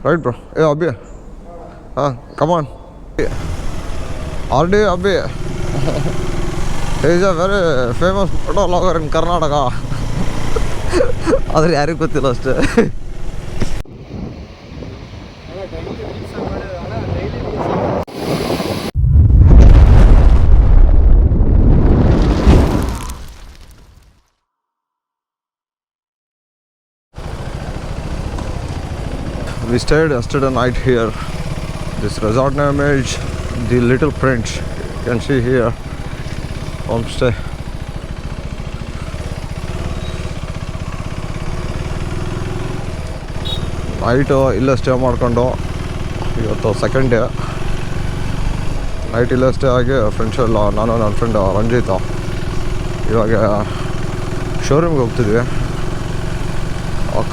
Right, bro? Hey, Abhi. Come on. RD Abhi. He is a very famous photographer in Karnataka. ಆದರೆ ಯಾರಿಗೂ ಗೊತ್ತಿಲ್ಲ ಅಷ್ಟೇ. We stayed yesterday night here. This resort name is The Little Prince. You can see here homestay. Night ಇಲ್ಲೇ stay ಮಾಡ್ಕೊಂಡು ಇವತ್ತು second day night ಇಲ್ಲೇ stay ಆಗಿ friends ಎಲ್ಲ ನಾನು ನನ್ನ ಫ್ರೆಂಡ್ ರಂಜಿತ್ ಇವಾಗ ಶೋರೂಮ್ಗೆ ಹೋಗ್ತಿದ್ವಿ.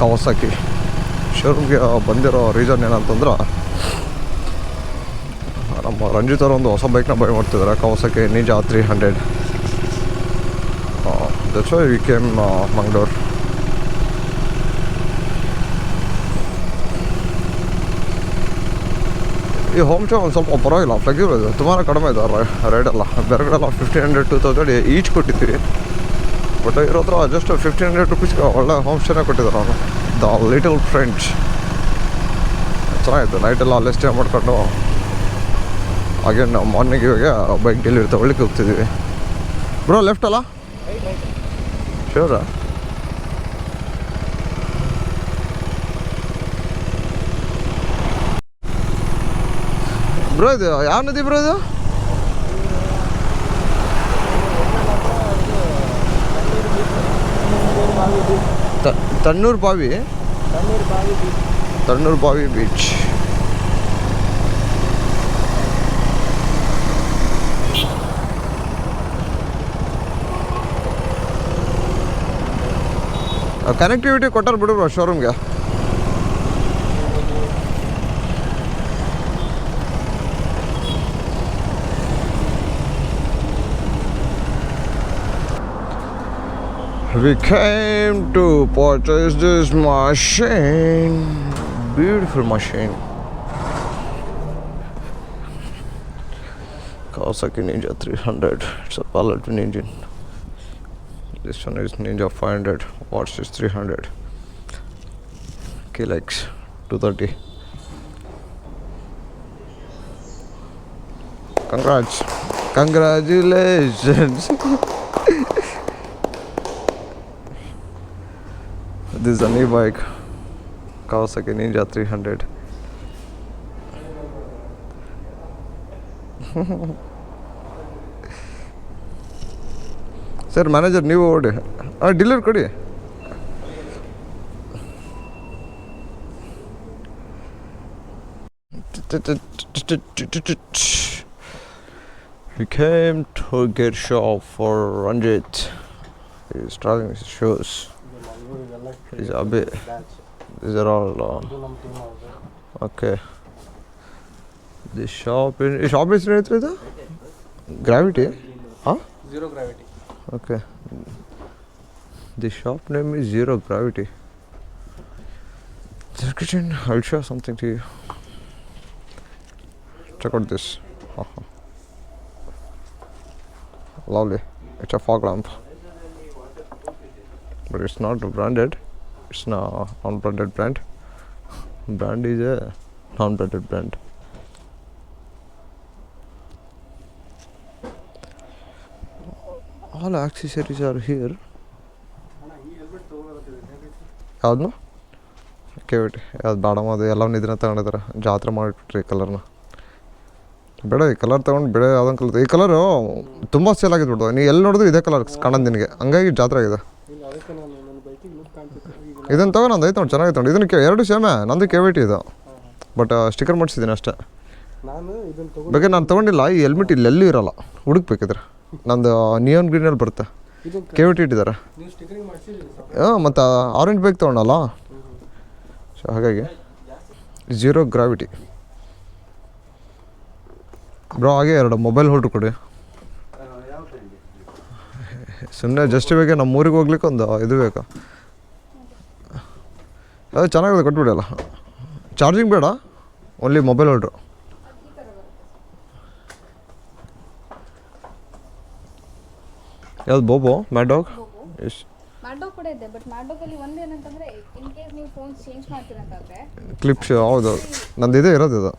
ಕವಾಸಾಕಿ ಶೋರೂಮ್ಗೆ ಬಂದಿರೋ ರೀಸನ್ ಏನಂತಂದ್ರೆ ನಮ್ಮ ರಂಜಿತ್ ಅವರು ಒಂದು ಹೊಸ ಬೈಕ್ನ ಬೈ ಮಾಡ್ತಿದ್ದಾರೆ, Kawasaki ninja 300. That's why we came Mangaluru. ಈ ಹೋಮ್ ಸ್ಟೇ ಒಂದು ಸ್ವಲ್ಪ ಪರವಾಗಿಲ್ಲ, ಫ್ಲೆಕ್ಸಿಬಲ್ ಇದೆ, ತುಂಬಾ ಕಡಿಮೆ ಇದೆ ರೇಟೆಲ್ಲ. ಬೇರೆ ಕಡೆ ಎಲ್ಲ 1500 2000 ಈಚ್ ಕೊಟ್ಟಿದ್ದೀವಿ. ಬಟ್ ಇರೋ ಹತ್ರ ಜಸ್ಟ್ 1500 ರುಪೀಸ್ಗೆ ಒಳ್ಳೆ ಹೋಮ್ ಸ್ಟೇನೇ ಕೊಟ್ಟಿದ್ದಾರೆ ಅವನು. ದ ಲಿಟಲ್ ಫ್ರೆಂಚ್ ಚೆನ್ನಾಗಿತ್ತು. ನೈಟೆಲ್ಲ ಅಲ್ಲೇ ಸ್ಟೇ ಮಾಡ್ಕೊಂಡು ಹಾಗೆ ನಾವು ಮಾರ್ನಿಂಗ್ ಇವಾಗ ಬೈಕ್ ಡೆಲಿವರಿ ತೊಗೊಳ್ಳಿಕ್ಕೆ ಹೋಗ್ತಿದ್ದೀವಿ. ಬ್ರೋ ಲೆಫ್ಟ್ ಅಲ್ಲ? ಶೋರಾ? ಬ್ರೋ ಇದು ಯಾವ ನದಿ ಬ್ರೋ ಇದು? ತಣ್ಣೂರು ಬಾವಿ. ತಣ್ಣೂರು ಬಾವಿ ಬೀಚ್. ಕನೆಕ್ಟಿವಿಟಿ ಕೊಟ್ಟಾರ ಬಿಡು bro ಶೋರೂಮ್ಗೆ. We came to purchase this machine. Beautiful machine. Kawasaki Ninja 300. It's a pallet twin engine. This one is Ninja 500. Watts is 300. Kelex 230. Congratulations. This is a new bike, Kawasaki Ninja 300. Sir manager ನೀವು ಓಡಿ, dealer ಕೊಡಿ. We came to get shop for Ranjit. He's trying his shoes. Is a bit. These are all okay. This shop is right there. Gravity? Huh? Zero Gravity. Okay. The shop name is Zero Gravity. Description. I'll show something to you. Check out this. Lovely. It's a fog lamp. But it's not branded. It's a non-branded brand. Brand is a non-branded brand. All accessories are here. ಯಾವ್ದು ಕೇವಿಟಿ ಯಾವ್ದು ಬೇಡ ಅದು ಎಲ್ಲವನ್ನ ಇದನ್ನ ತಗೊಂಡಿದ್ದಾರೆ. ಜಾತ್ರೆ ಮಾಡಿಬಿಟ್ರಿ ಈ ಕಲರ್ನ. ಬೇಡ ಈ ಕಲರ್ ತೊಗೊಂಡು ಬೇಡ ಯಾವುದೊಂದು ಕಲರ್. ಈ ಕಲರು ತುಂಬ ಸೇಲ್ ಆಗಿದ್ಬಿಡ್ತು. ನೀವು ಎಲ್ಲಿ ನೋಡಿದ್ರು ಇದೇ ಕಲರ್ ಕಾಣೋದು ನಿನಗೆ, ಹಂಗಾಗಿ ಜಾತ್ರೆ ಆಗಿದೆ. ಇದನ್ನು ತಗೋ, ನಂದು ಐತೆ ನೋಡಿ, ಚೆನ್ನಾಗಿತ್ತು ನೋಡಿ. ಇದನ್ನು ಎರಡು ಸೇಮೇ, ನಂದು ಕೇವಿಟಿ ಇದು, ಬಟ್ ಸ್ಟಿಕರ್ ಮಾಡಿಸಿದ್ದೀನಿ ಅಷ್ಟೇ. ಬೇಕಾದ್ರೆ ನಾನು ತೊಗೊಂಡಿಲ್ಲ. ಈ ಹೆಲ್ಮೆಟ್ ಇಲ್ಲೆಲ್ಲೂ ಇರೋಲ್ಲ, ಹುಡುಕ್ಬೇಕಿದ್ರೆ. ನಂದು ನಿಯಾನ್ ಗ್ರೀನಲ್ಲಿ ಬರುತ್ತೆ, ಕೇವಿಟಿ ಇಟ್ಟಿದ್ದಾರೆ. ಮತ್ತು ಆರೆಂಜ್ ಬೈಕ್ ತೊಗೊಂಡಲ್ಲ, ಸೊ ಹಾಗಾಗಿ ಝೀರೋ ಗ್ರಾವಿಟಿ. ಬ್ರೋ ಹಾಗೆ ಎರಡು ಮೊಬೈಲ್ ಹೋಲ್ಡ್ರ್ ಕೊಡಿ. ಸುಮ್ಮನೆ ಜಸ್ಟ್ ಇವಾಗ ನಮ್ಮ ಊರಿಗೆ ಹೋಗ್ಲಿಕ್ಕೆ ಒಂದು ಇದು ಬೇಕು. ಅದು ಚೆನ್ನಾಗಿದೆ, ಕೊಟ್ಬಿಡಿ ಅಲ್ಲ. ಚಾರ್ಜಿಂಗ್ ಬೇಡ, ಓನ್ಲಿ ಮೊಬೈಲ್ ಹೋಲ್ಡ್ರು. ಯಾವ್ದು ಬೋಬೋ ಮ್ಯಾಡಾಗ್? ಎಷ್ಟು ಮ್ಯಾಡಾಗ್ ಕೂಡ ಇದೆ, ಬಟ್ ಮ್ಯಾಡಾಗಲ್ಲಿ ಒಂದು ಏನಂತಂದರೆ ಇನ್ ಕೇಸ್ ನೀವು ಫೋನ್ ಚೇಂಜ್ ಮಾಡ್ತೀರಂತಂದರೆ ಕ್ಲಿಪ್ಸ್ ಹೌದು ನಂದು ಇದೇ ಇರೋದು ಇದು.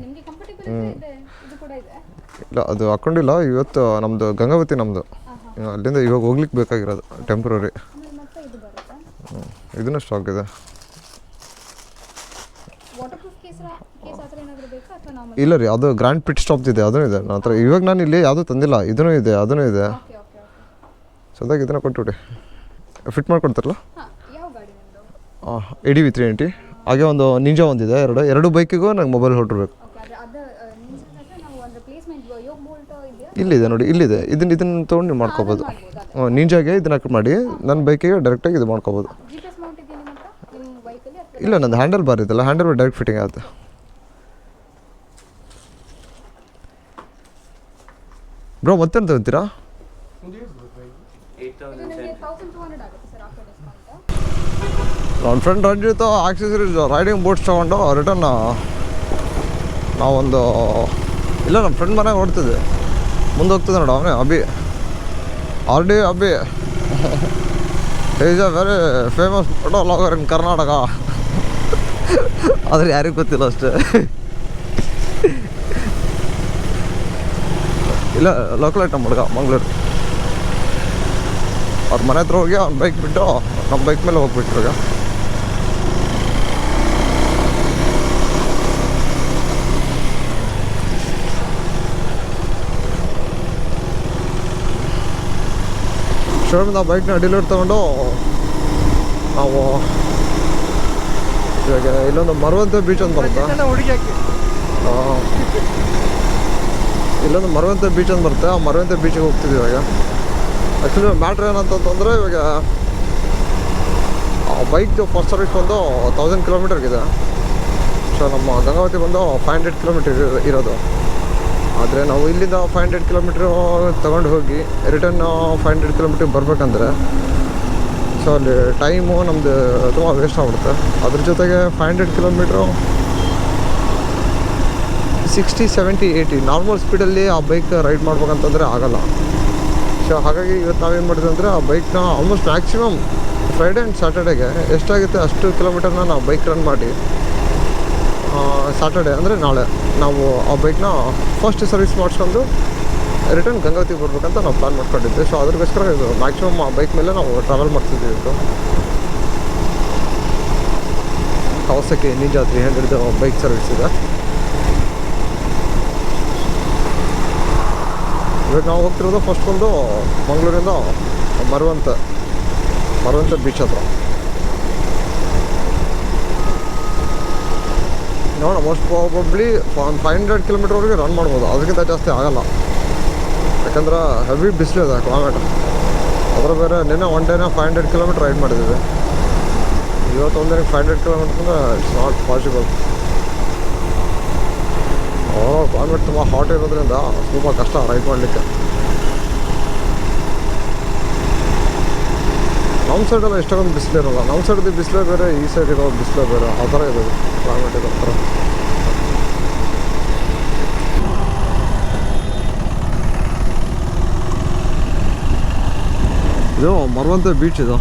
ನಿಮಗೆ ಕಂಫರ್ಟೇಬಲ್ ಇದೆ. ಇದು ಕೂಡ ಇದೆ. ಇಲ್ಲ ಅದು ಹಾಕ್ಕೊಂಡಿಲ್ಲ ಇವತ್ತು. ನಮ್ಮದು ಗಂಗಾವತಿ ನಮ್ಮದು, ಅಲ್ಲಿಂದ ಇವಾಗ ಹೋಗ್ಲಿಕ್ಕೆ ಬೇಕಾಗಿರೋದು ಟೆಂಪ್ರರಿ. ಮತ್ತೆ ಇದು ಬರುತ್ತೆ, ಇದನ್ನು ಸ್ಟಾಕ್ ಇದೆ. ವಾಟರ್ಪ್ರೂಫ್ ಕೇಸ್ ಆ ಥರ ಏನಾದರೂ ಬೇಕಾ ಅಥವಾ ನಾರ್ಮಲ್? ಇಲ್ಲ ರೀ, ಅದು ಗ್ರ್ಯಾಂಡ್ ಪಿಟ್ ಸ್ಟಾಪ್ ಇದೆ, ಅದೂ ಇದೆ ನನ್ನ ಹತ್ರ. ಇವಾಗ ನಾನು ಇಲ್ಲಿ ಯಾವುದೂ ತಂದಿಲ್ಲ, ಇದೂ ಇದೆ ಅದೂ ಇದೆ. Okay okay okay. ಸದ್ಯಾಗ ಇದನ್ನು ಕೊಟ್ಬಿಡಿ, ಫಿಟ್ ಮಾಡಿಕೊಡ್ತಾರಲ್ಲ. ಹಾಂ, ಯಾವ ಗಾಡಿ ನಿಮ್ಮದು? ADV 390. ಹಾಗೆ ಒಂದು ನಿಂಜಾ ಒಂದಿದೆ. ಎರಡು ಬೈಕಿಗೂ ನಂಗೆ ಮೊಬೈಲ್ ಹೋಲ್ಡ್ರ್ ಬೇಕು. ಓಕೆ, ಅದು ನಿಂಜಾದ್ರೆ ನಾವು ಒಂದು ಪ್ಲೇಸ್ಮೆಂಟ್ ಯೋಗ್ ಬೋಲ್ಟ್ ಇದೆಯಾ? ಇಲ್ಲಿದೆ ನೋಡಿ, ಇಲ್ಲಿದೆ. ಇದನ್ನು ತೊಗೊಂಡು ನೀವು ಮಾಡ್ಕೋಬೋದು. ನಿಂಜಾಗೆ ಇದನ್ನ ಹಾಕಿ ಮಾಡಿ ನನ್ನ ಬೈಕಿಗೆ ಡೈರೆಕ್ಟಾಗಿ ಇದು ಮಾಡ್ಕೋಬೋದು. GPS ಮೌಂಟ್ ಇದೆಯಾ ನಿಮ್ಮ ಹತ್ರ ನಿಮ್ಮ ಬೈಕಲ್ಲಿ ಅಥವಾ? ಇಲ್ಲ, ನಂದು ಹ್ಯಾಂಡಲ್ ಬಾರ್ ಇದೆಲ್ಲ, ಹ್ಯಾಂಡಲ್ ಬಾರ್ ಡೈರೆಕ್ಟ್ ಫಿಟ್ಟಿಂಗ್ ಆಗುತ್ತೆ. ಬ್ರೋ ಮತ್ತೇನು ತಗೋತೀರಾ? ಇದು ನಿಮಗೆ 1200 ಆಗುತ್ತೆ ಸರ್ ಆಫ್ಟರ್ ಡಿಸ್ಕೌಂಟ್. ನನ್ನ friend Ranjith accessories riding boots ತೊಗೊಂಡು ರಿಟರ್ನ್ ನಾವೊಂದು ಇಲ್ಲ ನಮ್ಮ ಫ್ರೆಂಡ್ ಮನೆಗೆ ಹೊಡ್ತಿದ್ದೆ. ಮುಂದೆ ಹೋಗ್ತದೆ ನೋಡು ಅವನೇ Abhi, RD Abhi. Is a very famous photo vlogger in Karnataka. ಆದರೆ ಯಾರಿಗೂ ಗೊತ್ತಿಲ್ಲ ಅಷ್ಟೇ. ಇಲ್ಲ, ಲೋಕಲ್ ಐಟಮ್ ಹುಡುಗ ಮಂಗ್ಳೂರು. ಅವ್ರ ಮನೆ ಹತ್ರ ಹೋಗಿ ಅವ್ನ ಬೈಕ್ ಬಿಟ್ಟು ನಮ್ಮ ಬೈಕ್ ಮೇಲೆ ಹೋಗ್ಬಿಟ್ರು. ಈಗ ಶೋರೂಮಿಂದ ಆ ಬೈಕ್ನ ಡಿಲಿವರಿ ತೊಗೊಂಡು ನಾವು ಇವಾಗ ಇಲ್ಲೊಂದು ಮರವಂತೆ ಬೀಚ್ ಅಂತ ಬರುತ್ತೆ. ಇಲ್ಲೊಂದು ಮರವಂತೆ ಬೀಚ್ ಅಂತ ಬರುತ್ತೆ. ಆ ಮರವಂತೆ ಬೀಚಿಗೆ ಹೋಗ್ತಿದ್ವಿ ಇವಾಗ. ಆ್ಯಕ್ಚುಲಿ ಮ್ಯಾಟ್ರ್ ಏನಂತಂದರೆ ಇವಾಗ ಬೈಕ್ದು ಫಸ್ಟ್ ಸರ್ವಿಸ್ ಬಂದು 1000 ಕಿಲೋಮೀಟರ್ಗಿದೆ. ಸೊ ನಮ್ಮ ಗಂಗಾವತಿ ಬಂದು 500 ಕಿಲೋಮೀಟರ್ ಇರೋದು. ಆದರೆ ನಾವು ಇಲ್ಲಿಂದ 500 ಕಿಲೋಮೀಟ್ರು ತೊಗೊಂಡು ಹೋಗಿ ರಿಟರ್ನ್ 500 ಕಿಲೋಮೀಟ್ರಿಗೆ ಬರಬೇಕಂದ್ರೆ ಸೊ ಅಲ್ಲಿ ಟೈಮು ನಮ್ಮದು ತುಂಬ ವೇಸ್ಟ್ ಆಗ್ಬಿಡುತ್ತೆ. ಅದ್ರ ಜೊತೆಗೆ 500 ಕಿಲೋಮೀಟ್ರು 60, 70, 80 ನಾರ್ಮಲ್ ಸ್ಪೀಡಲ್ಲಿ ಆ ಬೈಕ್ ರೈಡ್ ಮಾಡ್ಬೇಕಂತಂದರೆ ಆಗೋಲ್ಲ. ಸೊ ಹಾಗಾಗಿ ಇವತ್ತು ನಾವೇನು ಮಾಡಿದ್ವಿ ಅಂದರೆ ಆ ಬೈಕ್ನ ಆಲ್ಮೋಸ್ಟ್ ಮ್ಯಾಕ್ಸಿಮಮ್ ಫ್ರೈಡೇ ಆ್ಯಂಡ್ ಸ್ಯಾಟರ್ಡೇಗೆ ಎಷ್ಟಾಗುತ್ತೆ ಅಷ್ಟು ಕಿಲೋಮೀಟರ್ನ ನಾವು ಬೈಕ್ ರನ್ ಮಾಡಿ ಸ್ಯಾಟರ್ಡೇ ಅಂದರೆ ನಾಳೆ ನಾವು ಆ ಬೈಕ್ನ ಫಸ್ಟ್ ಸರ್ವಿಸ್ ಮಾಡಿಸ್ಕೊಂಡು ರಿಟರ್ನ್ ಗಂಗಾವತಿಗೆ ಬರ್ಬೇಕಂತ ನಾವು ಪ್ಲ್ಯಾನ್ ಮಾಡ್ಕೊಂಡಿದ್ದೆ. ಸೊ ಅದ್ರಗೋಸ್ಕರ ಇದು ಮ್ಯಾಕ್ಸಿಮಮ್ ಆ ಬೈಕ್ ಮೇಲೆ ನಾವು ಟ್ರಾವೆಲ್ ಮಾಡ್ತಿದ್ದೀವಿ. ಇದು ಕವಾಸಕಿ ನಿಂಜಾ 300 ಬೈಕ್ ಸರ್ವಿಸ್ ಇದೆ. ಇವಾಗ ನಾವು ಹೋಗ್ತಿರೋದು ಫಸ್ಟ್ ಬಂದು ಮಂಗಳೂರಿಂದ ಮರವಂತೆ ಬೀಚ್ ಹತ್ರ. ನೋಡೋಣ, ಮೋಸ್ಟ್ ಪ್ರಾಬಬ್ಲಿ 500 ಕಿಲೋಮೀಟ್ರ್ವರೆಗೆ ರನ್ ಮಾಡ್ಬೋದು, ಅದಕ್ಕಿಂತ ಜಾಸ್ತಿ ಆಗೋಲ್ಲ. ಯಾಕಂದ್ರೆ ಹೆವಿ ಬಿಸಿಲು ಇದೆ ಕ್ಲೈಮೇಟ್. ಅದರ ಬೇರೆ ನಿನ್ನೆ ಒನ್ ಡೇನ 500 ಕಿಲೋಮೀಟ್ರ್ ರೈಡ್ ಮಾಡಿದ್ದೀವಿ. ಇವತ್ತು ಒಂದಿನಕ್ಕೆ 500 ಕಿಲೋಮೀಟ್ರ್ ಅಂದರೆ ಇಟ್ಸ್ ನಾಟ್ ಪಾಸಿಬಲ್. ಕ್ಲೈಮೇಟ್ ತುಂಬ ಹಾಟ್ ಇರೋದ್ರಿಂದ ತುಂಬ ಕಷ್ಟ ರೈಡ್ ಮಾಡಲಿಕ್ಕೆ. ನಮ್ಮ ಸೈಡೆಲ್ಲ ಎಷ್ಟೊಂದು ಬಿಸಿಲು ಇರೋಲ್ಲ. ನಮ್ಮ ಸೈಡ್ದು ಬಿಸಿಲೇ ಬೇರೆ, ಈ ಸೈಡ್ ಇರೋ ಬಿಸಿಲೇ ಬೇರೆ, ಆ ಥರ ಇರೋದು ಕ್ಲೈಮೇಟ್ ಇರೋ ಥರ. ಇದು ಮರವಂತೆ ಬೀಚ್. ಇದು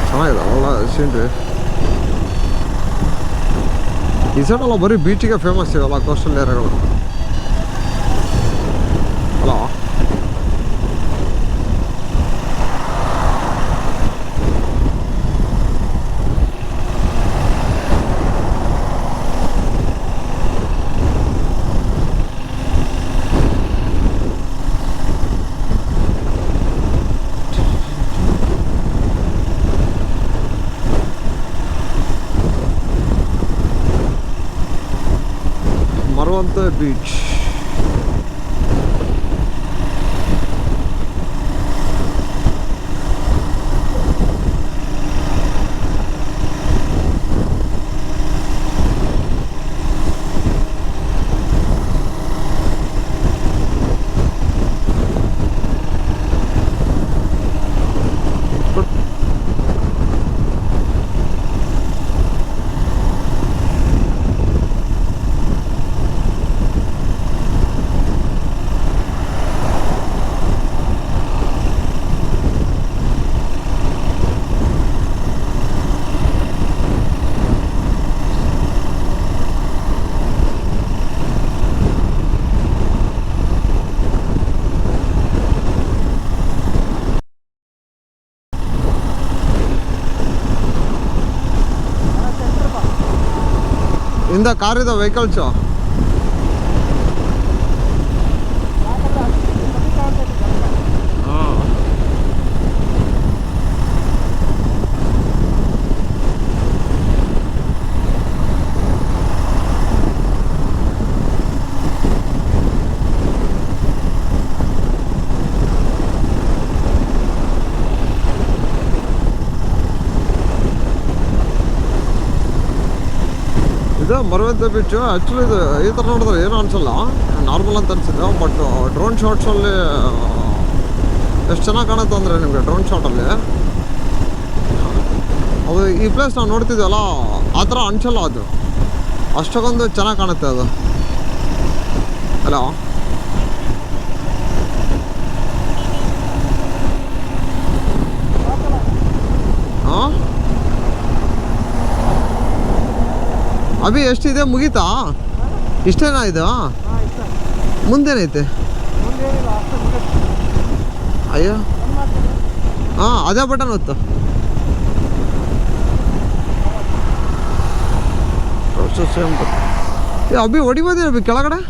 ಚೆನ್ನಾಗಿದೆ ಅಲ್ಲ ಸೀನ್ರಿ. ಈ ಸೈಡೆಲ್ಲ ಬರೀ ಬೀಚಿಗೆ ಫೇಮಸ್ ಇವೆಲ್ಲ ಕೋಸ್ಟಲ್ ಏರಿಯಾಗಳು ಅಲ್ಲ. Marwanta Beach. ಇಂದ ಕಾರ್ ಇದೆ ವೆಹಿಕಲ್ಸು. ಹಾಂ ಇದು ಮರವಂತೆ ಬೀಚು. ಆ್ಯಕ್ಚುಲಿ ಇದು ಈ ಥರ ನೋಡಿದ್ರೆ ಏನೂ ಅನಿಸಲ್ಲ, ನಾರ್ಮಲ್ ಅಂತ ಅನಿಸಿದೆ. ಬಟ್ ಡ್ರೋನ್ ಶಾಟ್ಸಲ್ಲಿ ಎಷ್ಟು ಚೆನ್ನಾಗಿ ಕಾಣುತ್ತೆ ಅಂದರೆ ನಿಮಗೆ ಡ್ರೋನ್ ಶಾಟಲ್ಲಿ ಅದು ಈ ಪ್ಲೇಸ್ ನಾವು ನೋಡ್ತಿದ್ದೀವಲ್ಲ ಆ ಥರ ಅನಿಸಲ್ಲ. ಅದು ಅಷ್ಟಕ್ಕೊಂದು ಚೆನ್ನಾಗಿ ಕಾಣುತ್ತೆ ಅದು. ಹಲೋ ಹಾಂ ಅಭಿ ಎಷ್ಟಿದೆ ಮುಗೀತಾ? ಇಷ್ಟೇನಾ ಇದು? ಮುಂದೇನೈತೆ? ಅಯ್ಯೋ ಹಾಂ ಅದೇ ಬಟನ್ ಹೊತ್ತು. ಅಭಿ ಹೊಡಿಬೋದೇ ಅಭಿ ಕೆಳಗಡೆ?